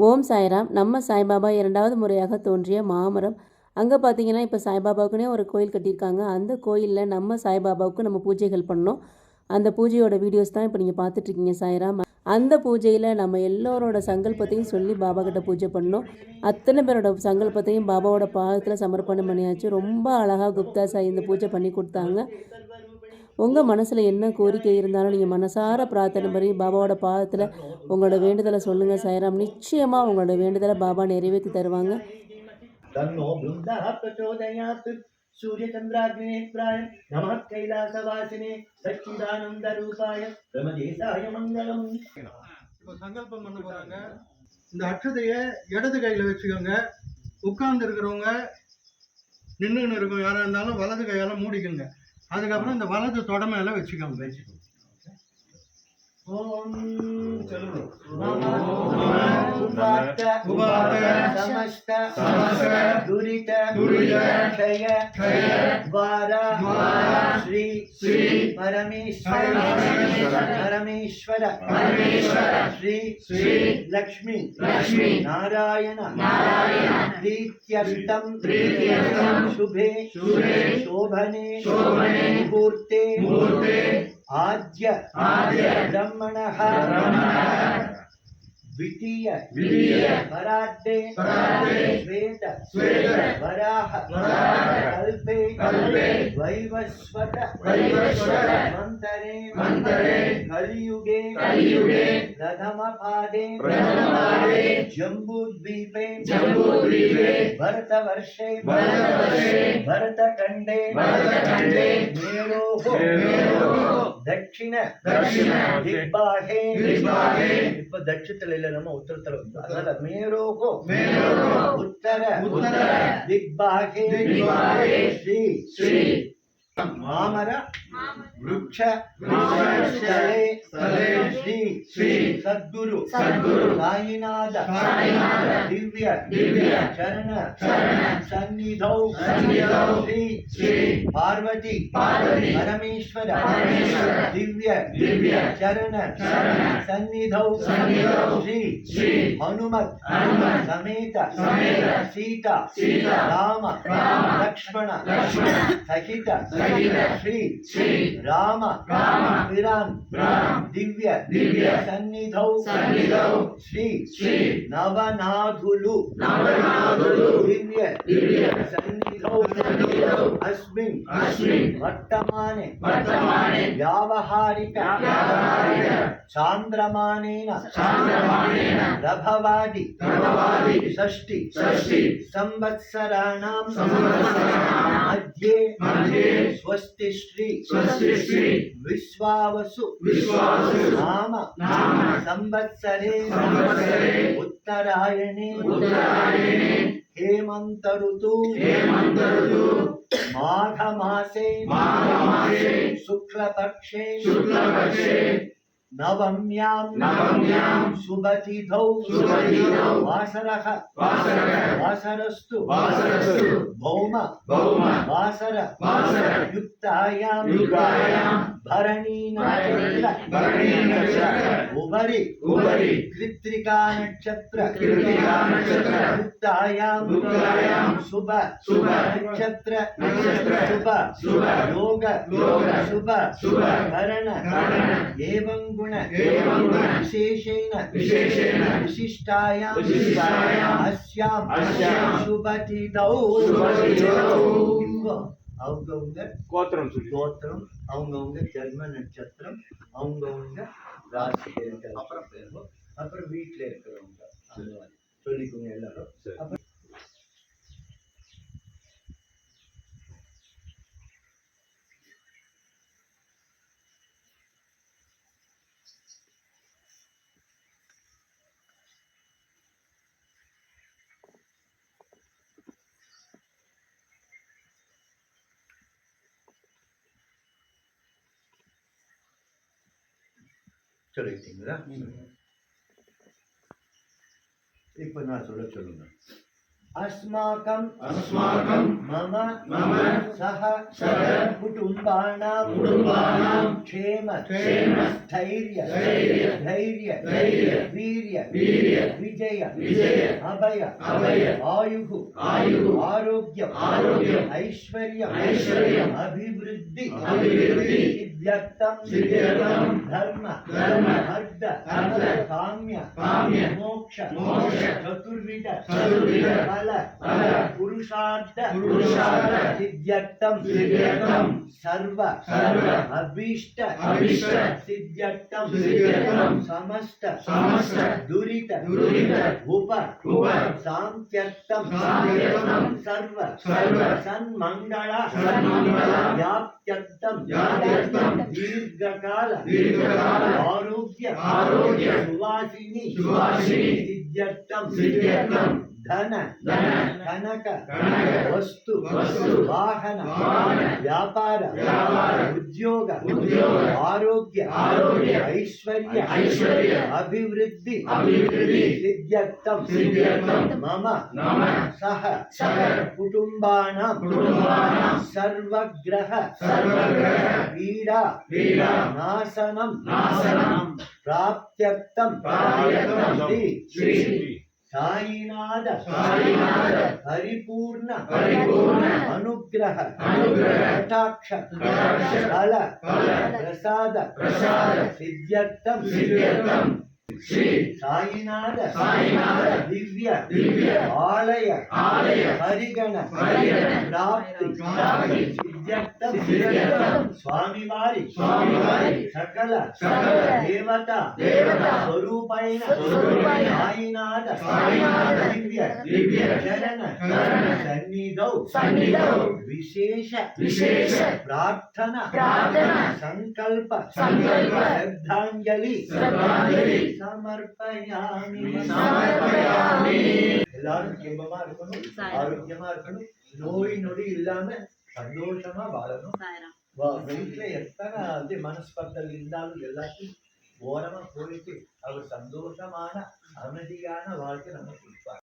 ஓம் சாய்ராம். நம்ம சாய்பாபா 2வது முறையாக தோன்றிய மாமரம். அங்கே பார்த்தீங்கன்னா இப்போ சாய்பாபாவுக்குனே ஒரு கோயில் கட்டியிருக்காங்க. அந்த கோயிலில் நம்ம சாய்பாபாவுக்கு நம்ம பூஜைகள் பண்ணோம். அந்த பூஜையோட வீடியோஸ் தான் இப்போ நீங்கள் பார்த்துட்ருக்கீங்க சாய்ராம். அந்த பூஜையில் நம்ம எல்லோரோட சங்கல்பத்தையும் சொல்லி பாபா கிட்ட பூஜை பண்ணோம். அத்தனை பேரோட சங்கல்பத்தையும் பாபாவோட பாதத்தில் சமர்ப்பணம் பண்ணியாச்சு. ரொம்ப அழகாக குப்தா சாய் இந்த பூஜை பண்ணி கொடுத்தாங்க. உங்கள் மனசில் என்ன கோரிக்கை இருந்தாலும் நீங்கள் மனசார பிரார்த்தனை பண்ணி பாபாவோட பாதத்தில் உங்களோட வேண்டுதலை சொல்லுங்கள் சாய்ராம். நிச்சயமாக உங்களோட வேண்டுதலை பாபா நிறைவேற்றி தருவாங்க. सूर्यचंद्राग्निनेत्राय नमः कैलासवासिने सच्चिदानंद रूपाय ब्रह्मदेसाय मंगलम. இப்போ சங்கல்பம் பண்ண போறாங்க. இந்த அட்சதையை இடது கையில வச்சுக்கோங்க. உட்கார்ந்து இருக்கிறவங்க நின்றுன்னு இருக்கும் யாரா இருந்தாலும் வலது கையால மூடிக்கோங்க. அதுக்கப்புறம் இந்த வலது தொட மேல வச்சுக்கோங்க. ओम चलो समस्त दुरित क्षय द्वारा श्री परमेश्वर श्री लक्ष्मी नारायण प्रीत्यर्थम शुभे शोभने मुहूर्ते आद्य ब्रह्मणः द्वितीय परार्धे श्वेत वराह कल्पे वैवस्वत मन्तरे कलियुगे प्रथम पादे जम्बूद्वीपे भरतवर्षे भरतखण्डे मेरोः दक्षिण दिग्बाहे இப்ப தட்சிணத்துல இல்ல நம்ம உத்தரத்துல அதனால மேரோகோ உத்தர திக்பாகே ஸ்ரீ मामर वृक्ष स्थले श्री सद्गुरु साईनाथ दिव्य चरण सन्निधौ श्री पार्वती परमेश्वर दिव्य चरण सन्निधौ श्री हनुमत समेत सीता राम लक्ष्मण सहित श्री राम पिरान दिव्य सन्निधौ श्री नवनाधुलु दिव्य सन्निधौ अस्मिन् वर्तमाने व्यावहारिक चान्द्रमानेन रभवादि षष्टि संवत्सराणां मध्ये स्वस्ति श्री विश्वावसु नाम संवत्सरे उत्तरायणे हेमंत ऋतु माघ मासे शुक्लपक्षे नवम्यां शुभतिथौ वासरः वासरस्तु भौम वासर युक्तायां भरणी नक्षत्र उभरि कृत्तिका नक्षत्र युक्तायां शुभ नक्षत्र शुभ योग शुभ करण एवं गुण विशेषेण विशिष्टायां अस्यां शुभतिथौ அவங்கவுங்க கோத்திரம் அவங்கவுங்க ஜன்ம நட்சத்திரம் அவங்கவுங்க ராசி அப்புறம் வீட்டில் இருக்கிறவங்க அந்த மாதிரி சொல்லிக்கோங்க எல்லாரும். சொல்லிட்டீங்களா? இப்ப நான் சொல்லுங்க. अस्माकं मम सह कुटुम्बानां क्षेम स्थैर्य धैर्य वीर्य विजय अभय आयुः आरोग्य ऐश्वर्य अभिवृद्धि सिद्ध्यर्थं धर्म अर्थ काम्य मोक्ष चतुर्विध फल पुरुषार्थ सिद्ध्यर्थं सर्व अभीष्ट सिद्ध्यर्थं समस्त दुरित उप शान्त्यर्थं सर्व सन्मंगल व्याप्त्यर्थं दीर्घकाल आरोग्य सुवासिनी सिद्ध्यर्थं धन कनक वस्तु वाहन व्यापार उद्योग आरोग्य ऐश्वर्य अभिवृद्धि सिद्ध्यर्थं मम सह कुटुम्बानां सर्वग्रह पीडा नाशनं प्राप्त्यर्थं श्री साईनाथ परिपूर्ण अनुग्रह कटाक्ष फल प्रसाद सिद्ध्यर्थं श्री साईनाथ दिव्य आलय हरिगण प्राप्ति सिद्ध्यर्थं स्वामी वारी सकल देवता स्वरूपेण साईनाथ दिव्य चरण सन्निधौ विशेष प्रार्थना संकल्प श्रद्धांजलि समर्पयामि எல்லாரும் இன்பமா இருக்கணும் ஆரோக்கியமா இருக்கணும் நோய் நொடி இல்லாம சந்தோஷமா வாழணும் வீட்டுல எத்தனை மனஸ்பர்தல் இருந்தாலும் எல்லாத்தையும் ஓரமா போயிட்டு அவர் சந்தோஷமான அமைதியான வாழ்க்கை நம்ம கொடுப்பார்